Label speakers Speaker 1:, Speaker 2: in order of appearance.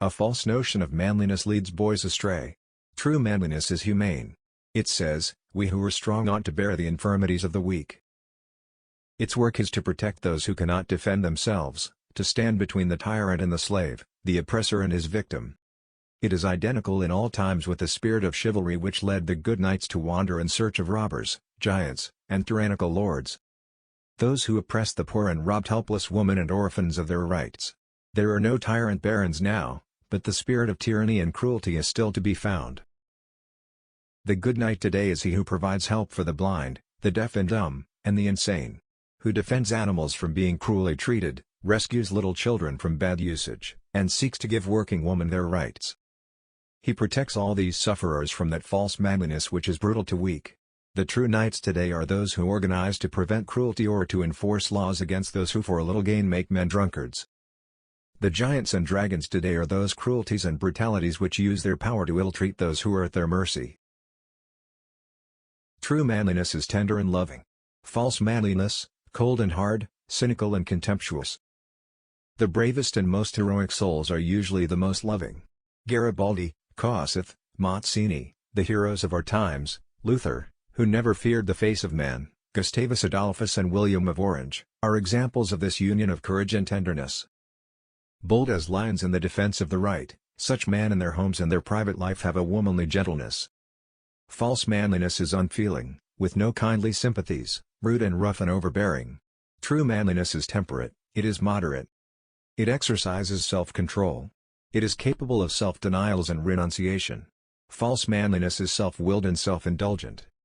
Speaker 1: A false notion of manliness leads boys astray. True manliness is humane. It says, "We who are strong ought to bear the infirmities of the weak." Its work is to protect those who cannot defend themselves, to stand between the tyrant and the slave, the oppressor and his victim. It is identical in all times with the spirit of chivalry which led the good knights to wander in search of robbers, giants, and tyrannical lords. Those who oppressed the poor and robbed helpless women and orphans of their rights. There are no tyrant barons now, but the spirit of tyranny and cruelty is still to be found. The good knight today is he who provides help for the blind, the deaf and dumb, and the insane. Who defends animals from being cruelly treated, rescues little children from bad usage, and seeks to give working women their rights. He protects all these sufferers from that false manliness which is brutal to weak. The true knights today are those who organize to prevent cruelty or to enforce laws against those who for a little gain make men drunkards. The giants and dragons today are those cruelties and brutalities which use their power to ill-treat those who are at their mercy. True manliness is tender and loving. False manliness, cold and hard, cynical and contemptuous. The bravest and most heroic souls are usually the most loving. Garibaldi, Kossuth, Mazzini, the heroes of our times, Luther, who never feared the face of man, Gustavus Adolphus and William of Orange, are examples of this union of courage and tenderness. Bold as lions in the defense of the right, such men in their homes and their private life have a womanly gentleness. False manliness is unfeeling, with no kindly sympathies, rude and rough and overbearing. True manliness is temperate, it is moderate. It exercises self-control. It is capable of self-denials and renunciation. False manliness is self-willed and self-indulgent.